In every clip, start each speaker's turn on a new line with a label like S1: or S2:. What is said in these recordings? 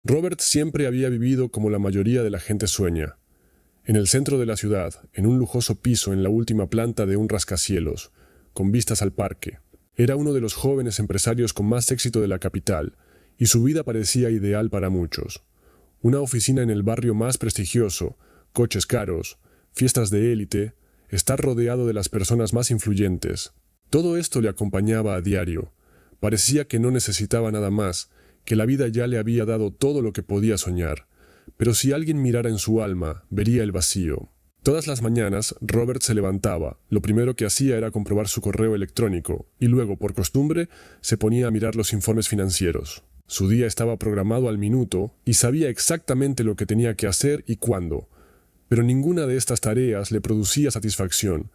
S1: Robert siempre había vivido como la mayoría de la gente sueña, en el centro de la ciudad, en un lujoso piso en la última planta de un rascacielos, con vistas al parque. Era uno de los jóvenes empresarios con más éxito de la capital, y su vida parecía ideal para muchos. Una oficina en el barrio más prestigioso, coches caros, fiestas de élite, estar rodeado de las personas más influyentes. Todo esto le acompañaba a diario. Parecía que no necesitaba nada más, que la vida ya le había dado todo lo que podía soñar. Pero si alguien mirara en su alma, vería el vacío. Todas las mañanas, Robert se levantaba. Lo primero que hacía era comprobar su correo electrónico, y luego, por costumbre, se ponía a mirar los informes financieros. Su día estaba programado al minuto, y sabía exactamente lo que tenía que hacer y cuándo. Pero ninguna de estas tareas le producía satisfacción.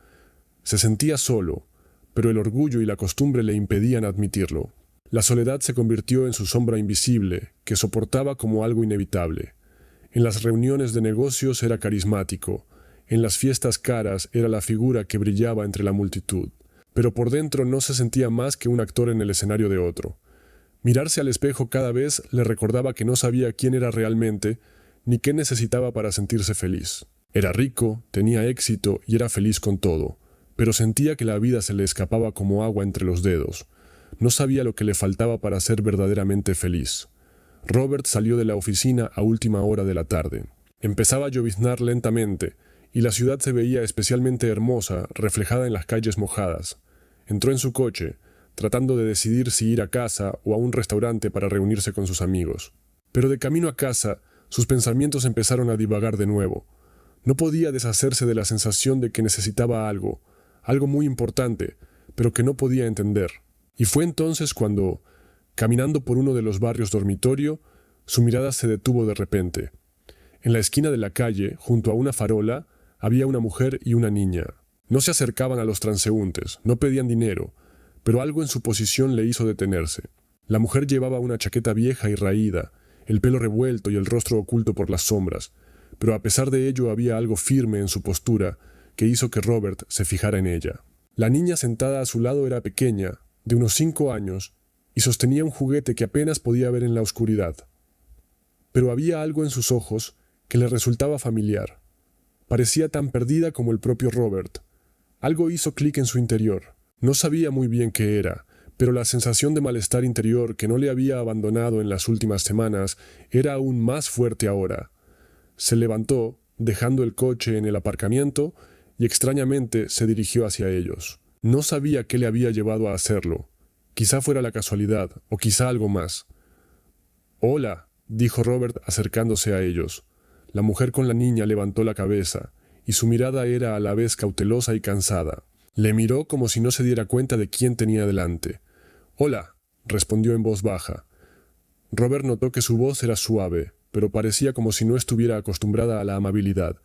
S1: Se sentía solo, pero el orgullo y la costumbre le impedían admitirlo. La soledad se convirtió en su sombra invisible, que soportaba como algo inevitable. En las reuniones de negocios era carismático, en las fiestas caras era la figura que brillaba entre la multitud, pero por dentro no se sentía más que un actor en el escenario de otro. Mirarse al espejo cada vez le recordaba que no sabía quién era realmente, ni qué necesitaba para sentirse feliz. Era rico, tenía éxito y era feliz con todo, pero sentía que la vida se le escapaba como agua entre los dedos. No sabía lo que le faltaba para ser verdaderamente feliz. Robert salió de la oficina a última hora de la tarde. Empezaba a lloviznar lentamente, y la ciudad se veía especialmente hermosa, reflejada en las calles mojadas. Entró en su coche, tratando de decidir si ir a casa o a un restaurante para reunirse con sus amigos. Pero de camino a casa, sus pensamientos empezaron a divagar de nuevo. No podía deshacerse de la sensación de que necesitaba algo muy importante, pero que no podía entender. Y fue entonces cuando, caminando por uno de los barrios dormitorio, su mirada se detuvo de repente. En la esquina de la calle, junto a una farola, había una mujer y una niña. No se acercaban a los transeúntes, no pedían dinero, pero algo en su posición le hizo detenerse. La mujer llevaba una chaqueta vieja y raída, el pelo revuelto y el rostro oculto por las sombras, pero a pesar de ello había algo firme en su postura que hizo que Robert se fijara en ella. La niña sentada a su lado era pequeña, de unos 5 años, y sostenía un juguete que apenas podía ver en la oscuridad. Pero había algo en sus ojos que le resultaba familiar. Parecía tan perdida como el propio Robert. Algo hizo clic en su interior. No sabía muy bien qué era, pero la sensación de malestar interior que no le había abandonado en las últimas semanas era aún más fuerte ahora. Se levantó, dejando el coche en el aparcamiento, y extrañamente se dirigió hacia ellos. No sabía qué le había llevado a hacerlo. Quizá fuera la casualidad, o quizá algo más. «Hola», dijo Robert acercándose a ellos. La mujer con la niña levantó la cabeza, y su mirada era a la vez cautelosa y cansada. Le miró como si no se diera cuenta de quién tenía delante. «Hola», respondió en voz baja. Robert notó que su voz era suave, pero parecía como si no estuviera acostumbrada a la amabilidad.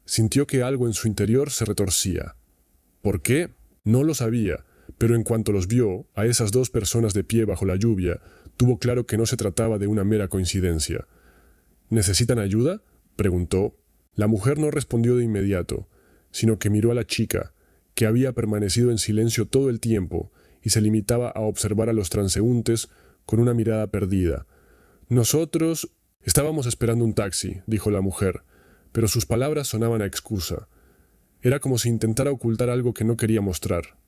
S1: Sintió que algo en su interior se retorcía. ¿Por qué? No lo sabía, pero en cuanto los vio, a esas dos personas de pie bajo la lluvia, tuvo claro que no se trataba de una mera coincidencia. «¿Necesitan ayuda?», preguntó. La mujer no respondió de inmediato, sino que miró a la chica, que había permanecido en silencio todo el tiempo y se limitaba a observar a los transeúntes con una mirada perdida. «Nosotros estábamos esperando un taxi», dijo la mujer, pero sus palabras sonaban a excusa. Era como si intentara ocultar algo que no quería mostrar.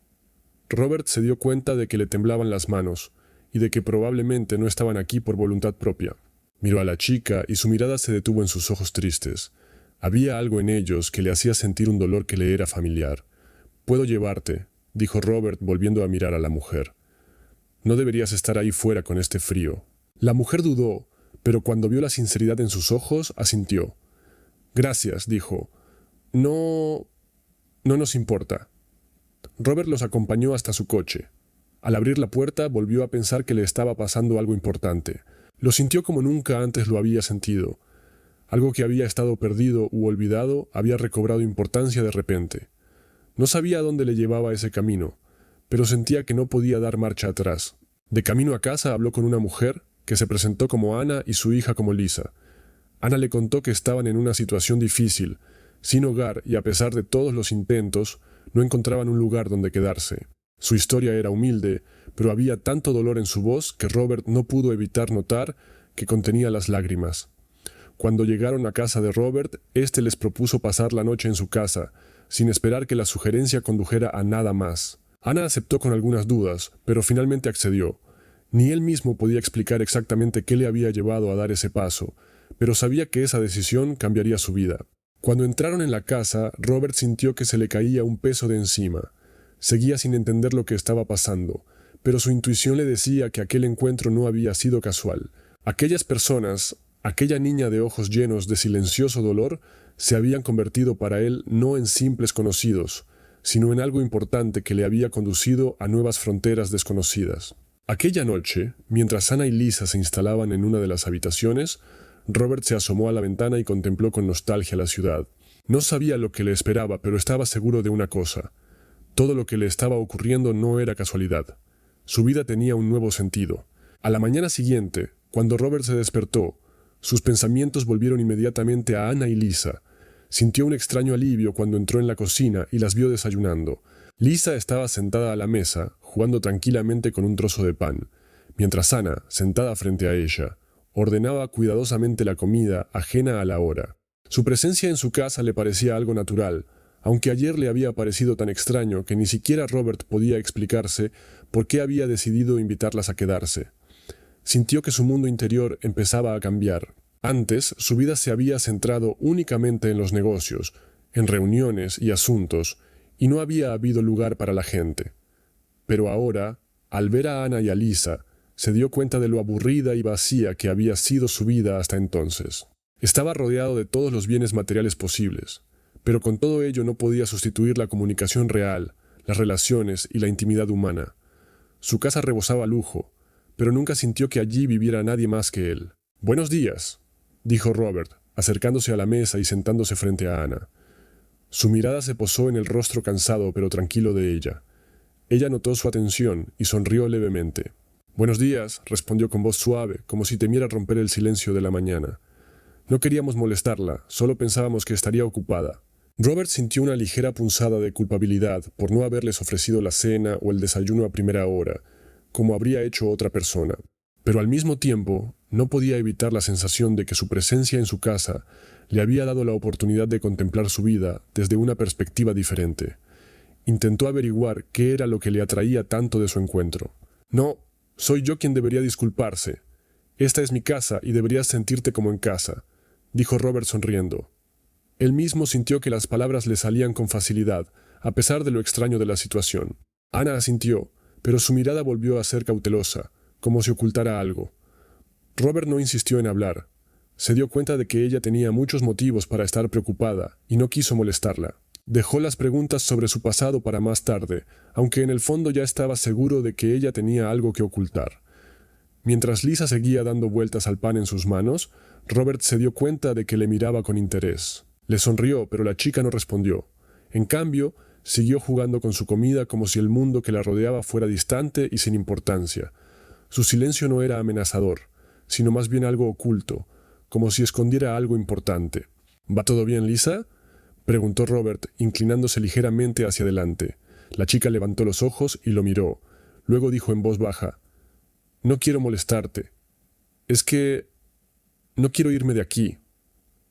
S1: Robert se dio cuenta de que le temblaban las manos y de que probablemente no estaban aquí por voluntad propia. Miró a la chica y su mirada se detuvo en sus ojos tristes. Había algo en ellos que le hacía sentir un dolor que le era familiar. «Puedo llevarte», dijo Robert volviendo a mirar a la mujer. «No deberías estar ahí fuera con este frío». La mujer dudó, pero cuando vio la sinceridad en sus ojos, asintió. «Gracias», dijo. No nos importa». Robert los acompañó hasta su coche. Al abrir la puerta, volvió a pensar que le estaba pasando algo importante. Lo sintió como nunca antes lo había sentido. Algo que había estado perdido u olvidado había recobrado importancia de repente. No sabía a dónde le llevaba ese camino, pero sentía que no podía dar marcha atrás. De camino a casa habló con una mujer que se presentó como Ana y su hija como Lisa. Ana le contó que estaban en una situación difícil, sin hogar y a pesar de todos los intentos, no encontraban un lugar donde quedarse. Su historia era humilde, pero había tanto dolor en su voz que Robert no pudo evitar notar que contenía las lágrimas. Cuando llegaron a casa de Robert, éste les propuso pasar la noche en su casa, sin esperar que la sugerencia condujera a nada más. Ana aceptó con algunas dudas, pero finalmente accedió. Ni él mismo podía explicar exactamente qué le había llevado a dar ese paso, pero sabía que esa decisión cambiaría su vida. Cuando entraron en la casa, Robert sintió que se le caía un peso de encima. Seguía sin entender lo que estaba pasando, pero su intuición le decía que aquel encuentro no había sido casual. Aquellas personas, aquella niña de ojos llenos de silencioso dolor, se habían convertido para él no en simples conocidos, sino en algo importante que le había conducido a nuevas fronteras desconocidas. Aquella noche, mientras Ana y Lisa se instalaban en una de las habitaciones, Robert se asomó a la ventana y contempló con nostalgia la ciudad. No sabía lo que le esperaba, pero estaba seguro de una cosa. Todo lo que le estaba ocurriendo no era casualidad. Su vida tenía un nuevo sentido. A la mañana siguiente, cuando Robert se despertó, sus pensamientos volvieron inmediatamente a Ana y Lisa. Sintió un extraño alivio cuando entró en la cocina y las vio desayunando. Lisa estaba sentada a la mesa, jugando tranquilamente con un trozo de pan, mientras Ana, sentada frente a ella, ordenaba cuidadosamente la comida ajena a la hora. Su presencia en su casa le parecía algo natural, aunque ayer le había parecido tan extraño que ni siquiera Robert podía explicarse por qué había decidido invitarlas a quedarse. Sintió que su mundo interior empezaba a cambiar. Antes, su vida se había centrado únicamente en los negocios, en reuniones y asuntos, y no había habido lugar para la gente. Pero ahora, al ver a Ana y a Lisa, se dio cuenta de lo aburrida y vacía que había sido su vida hasta entonces. Estaba rodeado de todos los bienes materiales posibles, pero con todo ello no podía sustituir la comunicación real, las relaciones y la intimidad humana. Su casa rebosaba lujo, pero nunca sintió que allí viviera nadie más que él. «Buenos días», dijo Robert, acercándose a la mesa y sentándose frente a Ana. Su mirada se posó en el rostro cansado pero tranquilo de ella. Ella notó su atención y sonrió levemente. «Buenos días», respondió con voz suave, como si temiera romper el silencio de la mañana. «No queríamos molestarla, solo pensábamos que estaría ocupada». Robert sintió una ligera punzada de culpabilidad por no haberles ofrecido la cena o el desayuno a primera hora, como habría hecho otra persona. Pero al mismo tiempo, no podía evitar la sensación de que su presencia en su casa le había dado la oportunidad de contemplar su vida desde una perspectiva diferente. Intentó averiguar qué era lo que le atraía tanto de su encuentro. «No, soy yo quien debería disculparse. Esta es mi casa y deberías sentirte como en casa», dijo Robert sonriendo. Él mismo sintió que las palabras le salían con facilidad, a pesar de lo extraño de la situación. Ana asintió, pero su mirada volvió a ser cautelosa, como si ocultara algo. Robert no insistió en hablar. Se dio cuenta de que ella tenía muchos motivos para estar preocupada y no quiso molestarla. Dejó las preguntas sobre su pasado para más tarde, aunque en el fondo ya estaba seguro de que ella tenía algo que ocultar. Mientras Lisa seguía dando vueltas al pan en sus manos, Robert se dio cuenta de que le miraba con interés. Le sonrió, pero la chica no respondió. En cambio, siguió jugando con su comida como si el mundo que la rodeaba fuera distante y sin importancia. Su silencio no era amenazador, sino más bien algo oculto, como si escondiera algo importante. «¿Va todo bien, Lisa?», preguntó Robert, inclinándose ligeramente hacia adelante. La chica levantó los ojos y lo miró. Luego dijo en voz baja: «No quiero molestarte. Es que no quiero irme de aquí».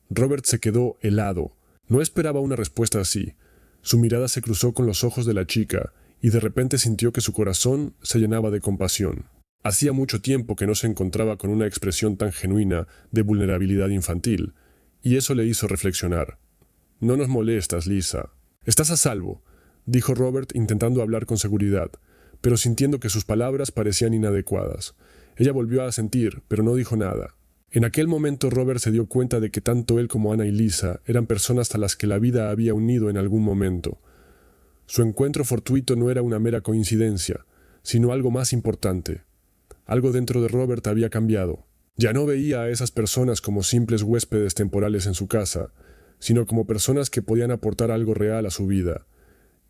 S1: Robert se quedó helado. No esperaba una respuesta así. Su mirada se cruzó con los ojos de la chica y de repente sintió que su corazón se llenaba de compasión. Hacía mucho tiempo que no se encontraba con una expresión tan genuina de vulnerabilidad infantil, y eso le hizo reflexionar. «No nos molestas, Lisa. Estás a salvo», dijo Robert intentando hablar con seguridad, pero sintiendo que sus palabras parecían inadecuadas. Ella volvió a asentir, pero no dijo nada. En aquel momento Robert se dio cuenta de que tanto él como Ana y Lisa eran personas a las que la vida había unido en algún momento. Su encuentro fortuito no era una mera coincidencia, sino algo más importante. Algo dentro de Robert había cambiado. Ya no veía a esas personas como simples huéspedes temporales en su casa, sino como personas que podían aportar algo real a su vida.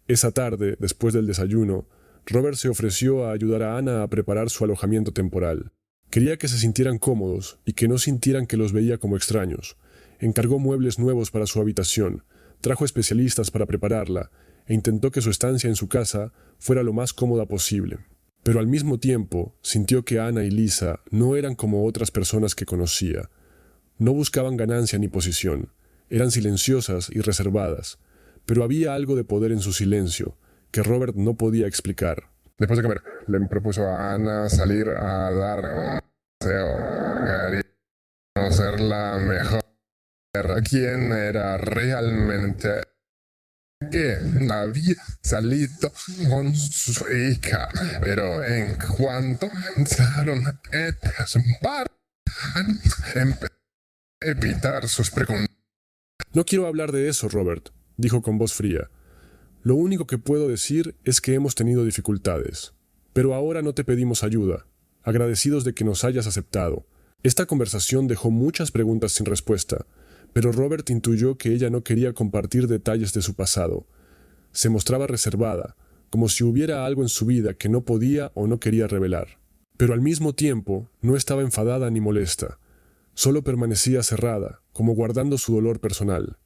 S1: Esa tarde, después del desayuno, Robert se ofreció a ayudar a Ana a preparar su alojamiento temporal. Quería que se sintieran cómodos y que no sintieran que los veía como extraños. Encargó muebles nuevos para su habitación, trajo especialistas para prepararla e intentó que su estancia en su casa fuera lo más cómoda posible. Pero al mismo tiempo sintió que Ana y Lisa no eran como otras personas que conocía. No buscaban ganancia ni posición, eran silenciosas y reservadas, pero había algo de poder en su silencio que Robert no podía explicar.
S2: Después de comer, le propuso a Ana salir a dar un paseo. Quería conocer la mejor. ¿Quién era realmente? Que había salido con su hija, pero en cuanto entraron ellas en bar, empezó a evitar sus preguntas.
S1: No quiero hablar de eso, Robert, dijo con voz fría. Lo único que puedo decir es que hemos tenido dificultades. Pero ahora no te pedimos ayuda, agradecidos de que nos hayas aceptado. Esta conversación dejó muchas preguntas sin respuesta, pero Robert intuyó que ella no quería compartir detalles de su pasado. Se mostraba reservada, como si hubiera algo en su vida que no podía o no quería revelar. Pero al mismo tiempo no estaba enfadada ni molesta. Solo permanecía cerrada, como guardando su dolor personal.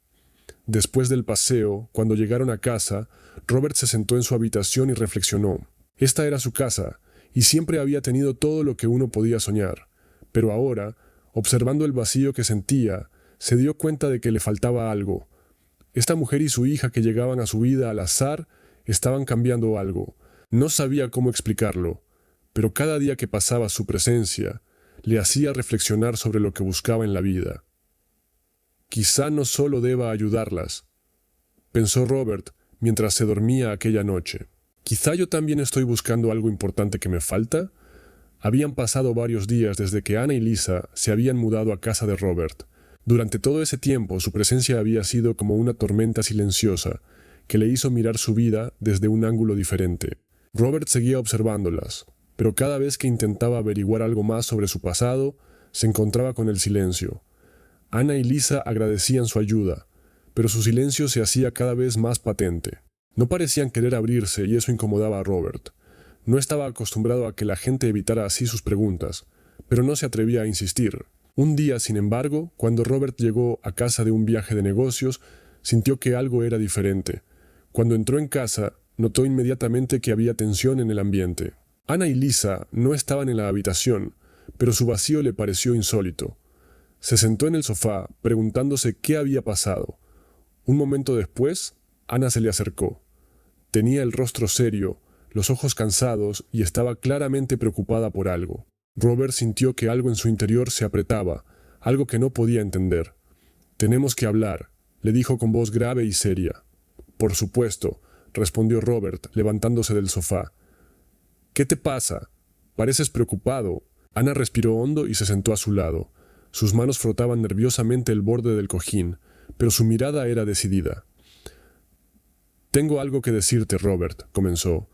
S1: Después del paseo, cuando llegaron a casa, Robert se sentó en su habitación y reflexionó. Esta era su casa, y siempre había tenido todo lo que uno podía soñar. Pero ahora, observando el vacío que sentía, se dio cuenta de que le faltaba algo. Esta mujer y su hija que llegaban a su vida al azar estaban cambiando algo. No sabía cómo explicarlo, pero cada día que pasaba su presencia le hacía reflexionar sobre lo que buscaba en la vida. Quizá no solo deba ayudarlas, pensó Robert mientras se dormía aquella noche. Quizá yo también estoy buscando algo importante que me falta. Habían pasado varios días desde que Ana y Lisa se habían mudado a casa de Robert. Durante todo ese tiempo su presencia había sido como una tormenta silenciosa que le hizo mirar su vida desde un ángulo diferente. Robert seguía observándolas, pero cada vez que intentaba averiguar algo más sobre su pasado, se encontraba con el silencio. Ana y Lisa agradecían su ayuda, pero su silencio se hacía cada vez más patente. No parecían querer abrirse y eso incomodaba a Robert. No estaba acostumbrado a que la gente evitara así sus preguntas, pero no se atrevía a insistir. Un día, sin embargo, cuando Robert llegó a casa de un viaje de negocios, sintió que algo era diferente. Cuando entró en casa, notó inmediatamente que había tensión en el ambiente. Ana y Lisa no estaban en la habitación, pero su vacío le pareció insólito. Se sentó en el sofá, preguntándose qué había pasado. Un momento después, Ana se le acercó. Tenía el rostro serio, los ojos cansados y estaba claramente preocupada por algo. Robert sintió que algo en su interior se apretaba, algo que no podía entender. «Tenemos que hablar», le dijo con voz grave y seria. «Por supuesto», respondió Robert, levantándose del sofá. «¿Qué te pasa? Pareces preocupado». Ana respiró hondo y se sentó a su lado. Sus manos frotaban nerviosamente el borde del cojín, pero su mirada era decidida. «Tengo algo que decirte, Robert», comenzó,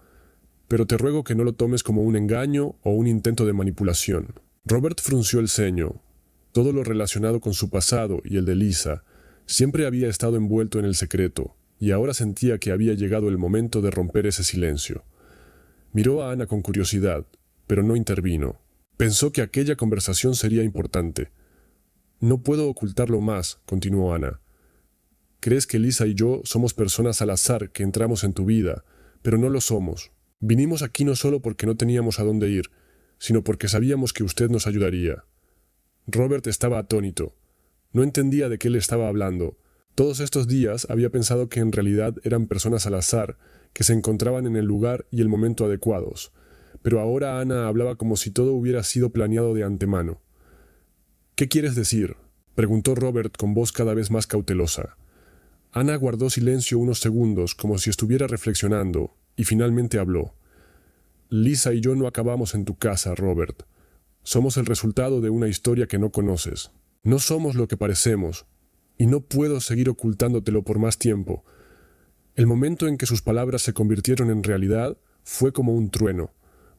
S1: «pero te ruego que no lo tomes como un engaño o un intento de manipulación». Robert frunció el ceño. Todo lo relacionado con su pasado y el de Lisa siempre había estado envuelto en el secreto, y ahora sentía que había llegado el momento de romper ese silencio. Miró a Ana con curiosidad, pero no intervino. Pensó que aquella conversación sería importante. «No puedo ocultarlo más», continuó Ana. «Crees que Lisa y yo somos personas al azar que entramos en tu vida, pero no lo somos. Vinimos aquí no solo porque no teníamos a dónde ir, sino porque sabíamos que usted nos ayudaría». Robert estaba atónito. No entendía de qué le estaba hablando. Todos estos días había pensado que en realidad eran personas al azar, que se encontraban en el lugar y el momento adecuados. Pero ahora Ana hablaba como si todo hubiera sido planeado de antemano. «¿Qué quieres decir?», preguntó Robert con voz cada vez más cautelosa. Ana guardó silencio unos segundos como si estuviera reflexionando, y finalmente habló. «Lisa y yo no acabamos en tu casa, Robert. Somos el resultado de una historia que no conoces. No somos lo que parecemos, y no puedo seguir ocultándotelo por más tiempo». El momento en que sus palabras se convirtieron en realidad fue como un trueno.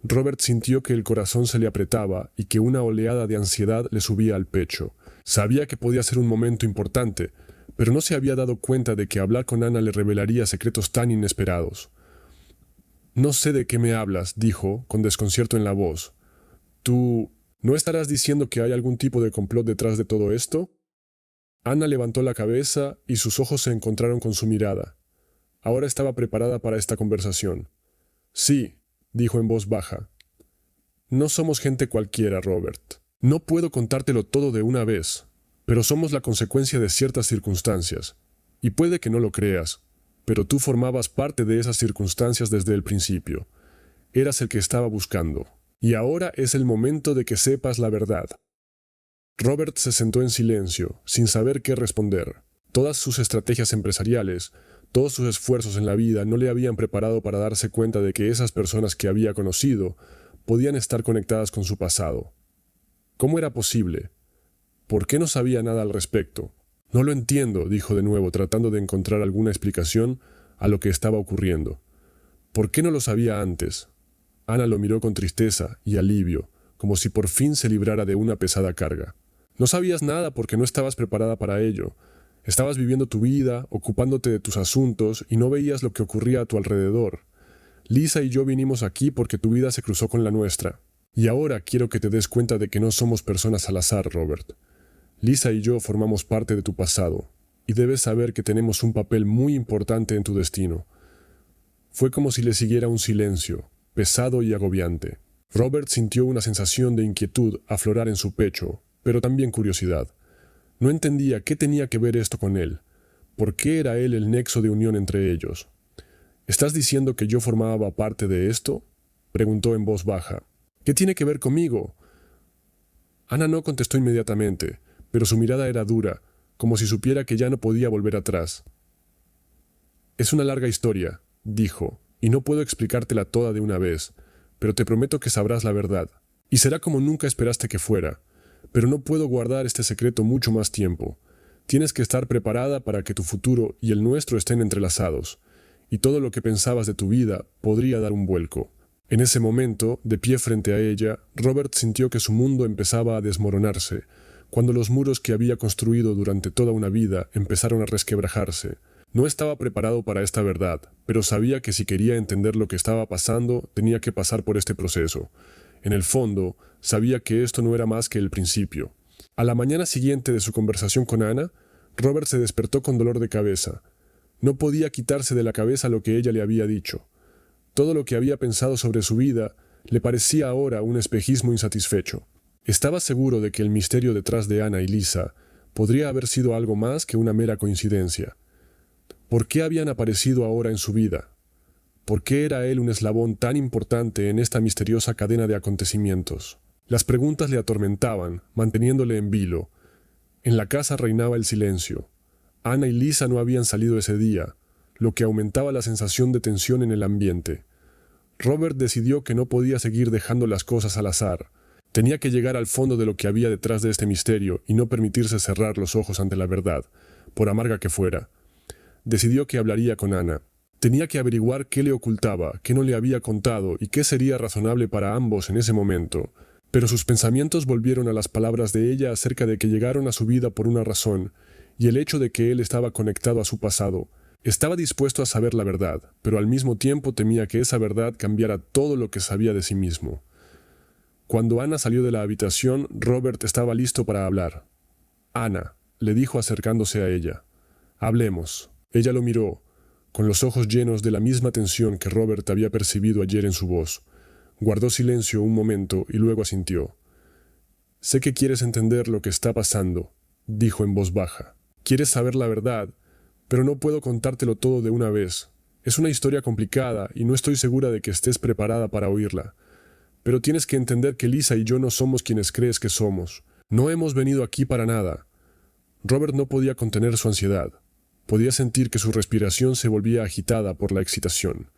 S1: Robert sintió que el corazón se le apretaba y que una oleada de ansiedad le subía al pecho. Sabía que podía ser un momento importante, pero no se había dado cuenta de que hablar con Ana le revelaría secretos tan inesperados. «No sé de qué me hablas», dijo, con desconcierto en la voz. «¿Tú no estarás diciendo que hay algún tipo de complot detrás de todo esto?» Ana levantó la cabeza y sus ojos se encontraron con su mirada. Ahora estaba preparada para esta conversación. «Sí», dijo en voz baja. No somos gente cualquiera, Robert. No puedo contártelo todo de una vez, pero somos la consecuencia de ciertas circunstancias. Y puede que no lo creas, pero tú formabas parte de esas circunstancias desde el principio. Eras el que estaba buscando. Y ahora es el momento de que sepas la verdad. Robert se sentó en silencio, sin saber qué responder. Todas sus estrategias empresariales, todos sus esfuerzos en la vida no le habían preparado para darse cuenta de que esas personas que había conocido podían estar conectadas con su pasado. ¿Cómo era posible? ¿Por qué no sabía nada al respecto? No lo entiendo, dijo de nuevo, tratando de encontrar alguna explicación a lo que estaba ocurriendo. ¿Por qué no lo sabía antes? Ana lo miró con tristeza y alivio, como si por fin se librara de una pesada carga. No sabías nada porque no estabas preparada para ello. Estabas viviendo tu vida, ocupándote de tus asuntos y no veías lo que ocurría a tu alrededor. Lisa y yo vinimos aquí porque tu vida se cruzó con la nuestra. Y ahora quiero que te des cuenta de que no somos personas al azar, Robert. Lisa y yo formamos parte de tu pasado, y debes saber que tenemos un papel muy importante en tu destino. Fue como si le siguiera un silencio, pesado y agobiante. Robert sintió una sensación de inquietud aflorar en su pecho, pero también curiosidad. No entendía qué tenía que ver esto con él. ¿Por qué era él el nexo de unión entre ellos? ¿Estás diciendo que yo formaba parte de esto?, preguntó en voz baja. ¿Qué tiene que ver conmigo? Ana no contestó inmediatamente, pero su mirada era dura, como si supiera que ya no podía volver atrás. Es una larga historia, dijo, y no puedo explicártela toda de una vez, pero te prometo que sabrás la verdad, y será como nunca esperaste que fuera. Pero no puedo guardar este secreto mucho más tiempo. Tienes que estar preparada para que tu futuro y el nuestro estén entrelazados, y todo lo que pensabas de tu vida podría dar un vuelco. En ese momento, de pie frente a ella, Robert sintió que su mundo empezaba a desmoronarse, cuando los muros que había construido durante toda una vida empezaron a resquebrajarse. No estaba preparado para esta verdad, pero sabía que si quería entender lo que estaba pasando, tenía que pasar por este proceso. En el fondo, sabía que esto no era más que el principio. A la mañana siguiente de su conversación con Ana, Robert se despertó con dolor de cabeza. No podía quitarse de la cabeza lo que ella le había dicho. Todo lo que había pensado sobre su vida le parecía ahora un espejismo insatisfecho. Estaba seguro de que el misterio detrás de Ana y Lisa podría haber sido algo más que una mera coincidencia. ¿Por qué habían aparecido ahora en su vida? ¿Por qué era él un eslabón tan importante en esta misteriosa cadena de acontecimientos? Las preguntas le atormentaban, manteniéndole en vilo. En la casa reinaba el silencio. Ana y Lisa no habían salido ese día, lo que aumentaba la sensación de tensión en el ambiente. Robert decidió que no podía seguir dejando las cosas al azar. Tenía que llegar al fondo de lo que había detrás de este misterio y no permitirse cerrar los ojos ante la verdad, por amarga que fuera. Decidió que hablaría con Ana. Tenía que averiguar qué le ocultaba, qué no le había contado y qué sería razonable para ambos en ese momento. Pero sus pensamientos volvieron a las palabras de ella acerca de que llegaron a su vida por una razón, y el hecho de que él estaba conectado a su pasado. Estaba dispuesto a saber la verdad, pero al mismo tiempo temía que esa verdad cambiara todo lo que sabía de sí mismo. Cuando Ana salió de la habitación, Robert estaba listo para hablar. «Ana», le dijo acercándose a ella. «Hablemos». Ella lo miró, con los ojos llenos de la misma tensión que Robert había percibido ayer en su voz. Guardó silencio un momento y luego asintió. «Sé que quieres entender lo que está pasando», dijo en voz baja. «Quieres saber la verdad, pero no puedo contártelo todo de una vez. Es una historia complicada y no estoy segura de que estés preparada para oírla. Pero tienes que entender que Lisa y yo no somos quienes crees que somos. No hemos venido aquí para nada». Robert no podía contener su ansiedad. Podía sentir que su respiración se volvía agitada por la excitación.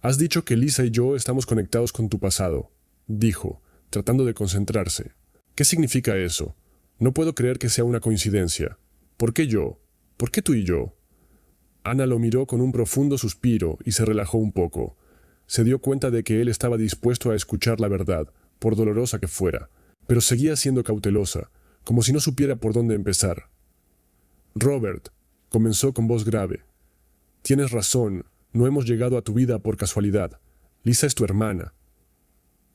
S1: «Has dicho que Lisa y yo estamos conectados con tu pasado», dijo, tratando de concentrarse. «¿Qué significa eso? No puedo creer que sea una coincidencia. ¿Por qué yo? ¿Por qué tú y yo?» Ana lo miró con un profundo suspiro y se relajó un poco. Se dio cuenta de que él estaba dispuesto a escuchar la verdad, por dolorosa que fuera, pero seguía siendo cautelosa, como si no supiera por dónde empezar. «Robert», comenzó con voz grave, «tienes razón, no hemos llegado a tu vida por casualidad. Lisa es tu hermana».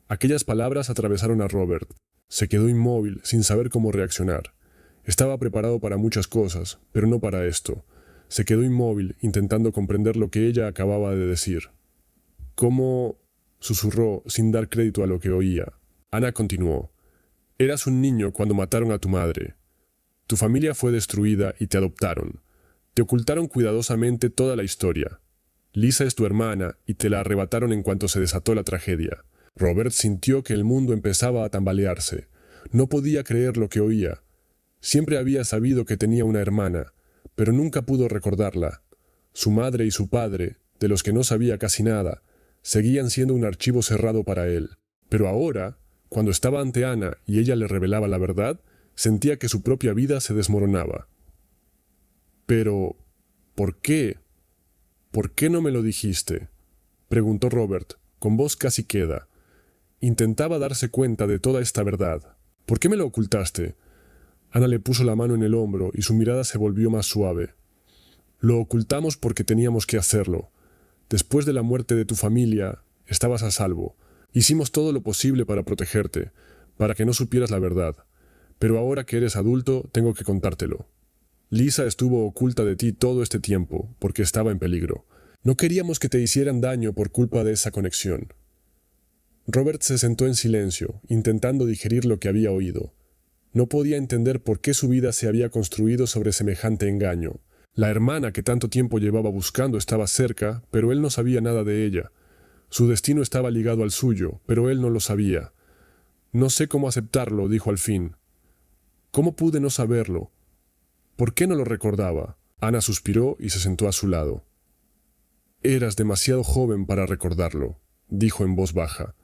S1: Aquellas palabras atravesaron a Robert. Se quedó inmóvil, sin saber cómo reaccionar. Estaba preparado para muchas cosas, pero no para esto. Se quedó inmóvil, intentando comprender lo que ella acababa de decir. «¿Cómo? susurró sin dar crédito a lo que oía. Ana continuó. Eras un niño cuando mataron a tu madre. Tu familia fue destruida y te adoptaron. Te ocultaron cuidadosamente toda la historia. Lisa es tu hermana y te la arrebataron en cuanto se desató la tragedia. Robert sintió que el mundo empezaba a tambalearse. No podía creer lo que oía. Siempre había sabido que tenía una hermana, pero nunca pudo recordarla. Su madre y su padre, de los que no sabía casi nada, seguían siendo un archivo cerrado para él. Pero ahora, cuando estaba ante Ana y ella le revelaba la verdad, sentía que su propia vida se desmoronaba. Pero, ¿por qué? ¿Por qué no me lo dijiste?, preguntó Robert, con voz casi queda. Intentaba darse cuenta de toda esta verdad. ¿Por qué me lo ocultaste? Ana le puso la mano en el hombro y su mirada se volvió más suave. Lo ocultamos porque teníamos que hacerlo. Después de la muerte de tu familia, estabas a salvo. Hicimos todo lo posible para protegerte, para que no supieras la verdad. Pero ahora que eres adulto, tengo que contártelo. Lisa estuvo oculta de ti todo este tiempo, porque estaba en peligro. No queríamos que te hicieran daño por culpa de esa conexión. Robert se sentó en silencio, intentando digerir lo que había oído. No podía entender por qué su vida se había construido sobre semejante engaño. La hermana que tanto tiempo llevaba buscando estaba cerca, pero él no sabía nada de ella. Su destino estaba ligado al suyo, pero él no lo sabía. No sé cómo aceptarlo, dijo al fin. ¿Cómo pude no saberlo? ¿Por qué no lo recordaba? Ana suspiró y se sentó a su lado. Eras demasiado joven para recordarlo, dijo en voz baja,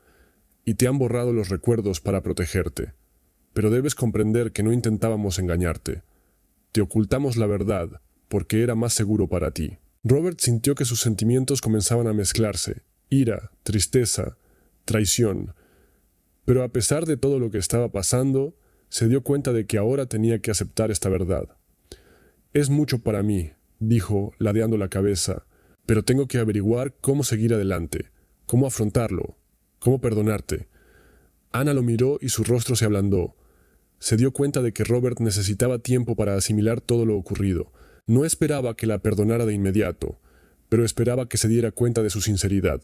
S1: y te han borrado los recuerdos para protegerte. Pero debes comprender que no intentábamos engañarte. Te ocultamos la verdad, porque era más seguro para ti. Robert sintió que sus sentimientos comenzaban a mezclarse, ira, tristeza, traición. Pero a pesar de todo lo que estaba pasando, se dio cuenta de que ahora tenía que aceptar esta verdad. Es mucho para mí, dijo, ladeando la cabeza, pero tengo que averiguar cómo seguir adelante, cómo afrontarlo, cómo perdonarte. Ana lo miró y su rostro se ablandó. Se dio cuenta de que Robert necesitaba tiempo para asimilar todo lo ocurrido. No esperaba que la perdonara de inmediato, pero esperaba que se diera cuenta de su sinceridad.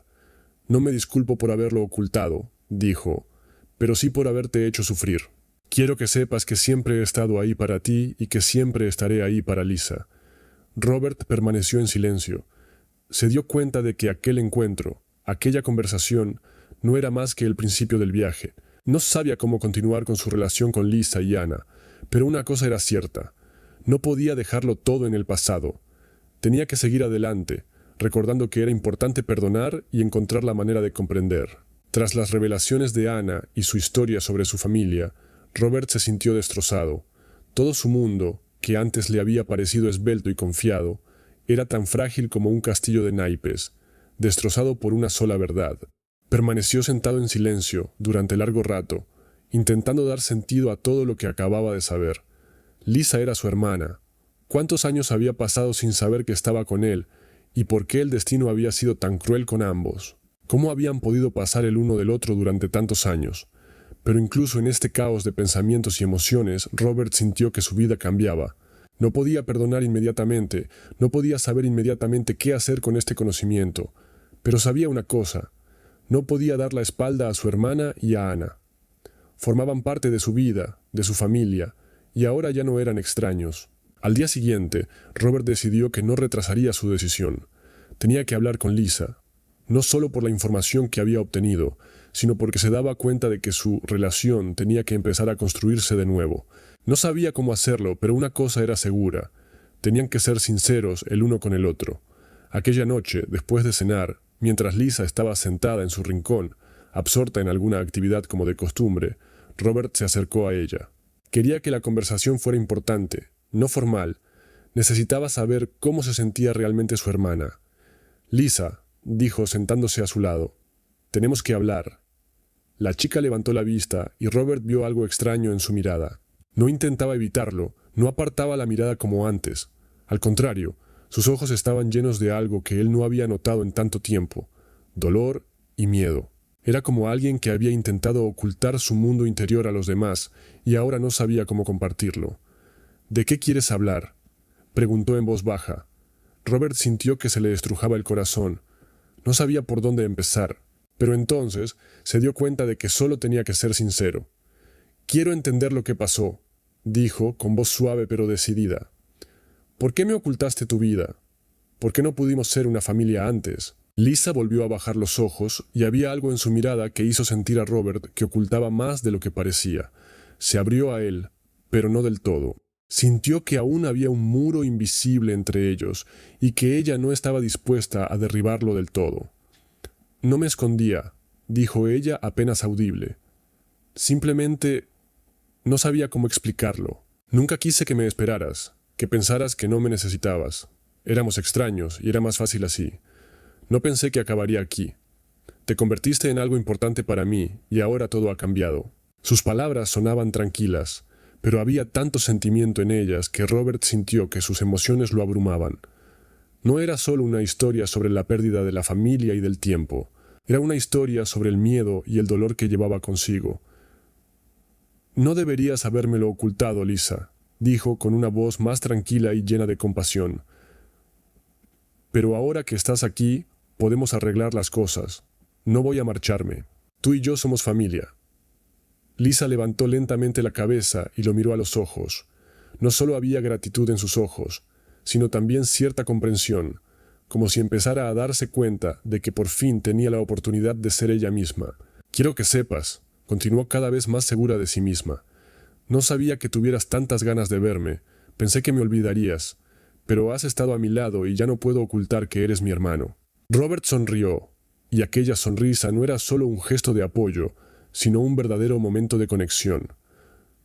S1: No me disculpo por haberlo ocultado, dijo, pero sí por haberte hecho sufrir. Quiero que sepas que siempre he estado ahí para ti y que siempre estaré ahí para Lisa. Robert permaneció en silencio. Se dio cuenta de que aquel encuentro, aquella conversación, no era más que el principio del viaje. No sabía cómo continuar con su relación con Lisa y Ana, pero una cosa era cierta. No podía dejarlo todo en el pasado. Tenía que seguir adelante, recordando que era importante perdonar y encontrar la manera de comprender. Tras las revelaciones de Ana y su historia sobre su familia, Robert se sintió destrozado. Todo su mundo, que antes le había parecido esbelto y confiado, era tan frágil como un castillo de naipes, destrozado por una sola verdad. Permaneció sentado en silencio durante largo rato, intentando dar sentido a todo lo que acababa de saber. Lisa era su hermana. ¿Cuántos años había pasado sin saber que estaba con él, y por qué el destino había sido tan cruel con ambos? ¿Cómo habían podido pasar el uno del otro durante tantos años? Pero incluso en este caos de pensamientos y emociones, Robert sintió que su vida cambiaba. No podía perdonar inmediatamente, no podía saber inmediatamente qué hacer con este conocimiento. Pero sabía una cosa: no podía dar la espalda a su hermana y a Ana. Formaban parte de su vida, de su familia, y ahora ya no eran extraños. Al día siguiente, Robert decidió que no retrasaría su decisión. Tenía que hablar con Lisa, no solo por la información que había obtenido, sino porque se daba cuenta de que su relación tenía que empezar a construirse de nuevo. No sabía cómo hacerlo, pero una cosa era segura: tenían que ser sinceros el uno con el otro. Aquella noche, después de cenar, mientras Lisa estaba sentada en su rincón, absorta en alguna actividad como de costumbre, Robert se acercó a ella. Quería que la conversación fuera importante, no formal. Necesitaba saber cómo se sentía realmente su hermana. Lisa, dijo sentándose a su lado, tenemos que hablar. La chica levantó la vista y Robert vio algo extraño en su mirada. No intentaba evitarlo, no apartaba la mirada como antes. Al contrario, sus ojos estaban llenos de algo que él no había notado en tanto tiempo: dolor y miedo. Era como alguien que había intentado ocultar su mundo interior a los demás y ahora no sabía cómo compartirlo. ¿De qué quieres hablar?, preguntó en voz baja. Robert sintió que se le estrujaba el corazón. No sabía por dónde empezar. Pero entonces se dio cuenta de que solo tenía que ser sincero. «Quiero entender lo que pasó», dijo con voz suave pero decidida. «¿Por qué me ocultaste tu vida? ¿Por qué no pudimos ser una familia antes?» Lisa volvió a bajar los ojos y había algo en su mirada que hizo sentir a Robert que ocultaba más de lo que parecía. Se abrió a él, pero no del todo. Sintió que aún había un muro invisible entre ellos y que ella no estaba dispuesta a derribarlo del todo. «No me escondía», dijo ella apenas audible. «Simplemente no sabía cómo explicarlo. Nunca quise que me esperaras, que pensaras que no me necesitabas. Éramos extraños y era más fácil así. No pensé que acabaría aquí. Te convertiste en algo importante para mí y ahora todo ha cambiado». Sus palabras sonaban tranquilas, pero había tanto sentimiento en ellas que Robert sintió que sus emociones lo abrumaban. No era solo una historia sobre la pérdida de la familia y del tiempo. Era una historia sobre el miedo y el dolor que llevaba consigo. «No deberías habérmelo ocultado, Lisa», dijo con una voz más tranquila y llena de compasión. «Pero ahora que estás aquí, podemos arreglar las cosas. No voy a marcharme. Tú y yo somos familia». Lisa levantó lentamente la cabeza y lo miró a los ojos. No solo había gratitud en sus ojos, sino también cierta comprensión, como si empezara a darse cuenta de que por fin tenía la oportunidad de ser ella misma. «Quiero que sepas», continuó cada vez más segura de sí misma. «No sabía que tuvieras tantas ganas de verme. Pensé que me olvidarías. Pero has estado a mi lado y ya no puedo ocultar que eres mi hermano». Robert sonrió, y aquella sonrisa no era solo un gesto de apoyo, sino un verdadero momento de conexión.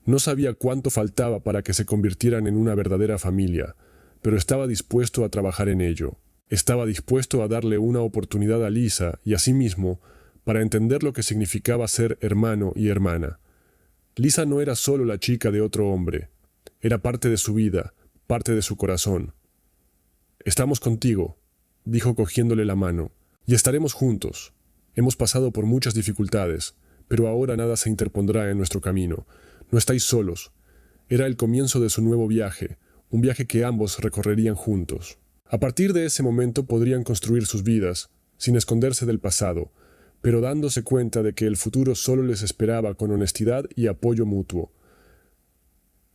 S1: No sabía cuánto faltaba para que se convirtieran en una verdadera familia, pero estaba dispuesto a trabajar en ello. Estaba dispuesto a darle una oportunidad a Lisa y a sí mismo para entender lo que significaba ser hermano y hermana. Lisa no era solo la chica de otro hombre, era parte de su vida, parte de su corazón. «Estamos contigo», dijo cogiéndole la mano, «y estaremos juntos. Hemos pasado por muchas dificultades, pero ahora nada se interpondrá en nuestro camino. No estáis solos». Era el comienzo de su nuevo viaje, un viaje que ambos recorrerían juntos. A partir de ese momento podrían construir sus vidas, sin esconderse del pasado, pero dándose cuenta de que el futuro solo les esperaba con honestidad y apoyo mutuo.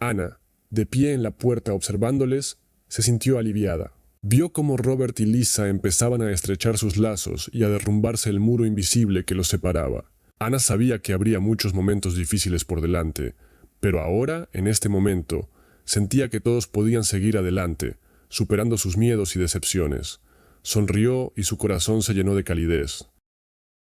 S1: Ana, de pie en la puerta observándoles, se sintió aliviada. Vio cómo Robert y Lisa empezaban a estrechar sus lazos y a derrumbarse el muro invisible que los separaba. Ana sabía que habría muchos momentos difíciles por delante, pero ahora, en este momento, sentía que todos podían seguir adelante, superando sus miedos y decepciones. Sonrió y su corazón se llenó de calidez.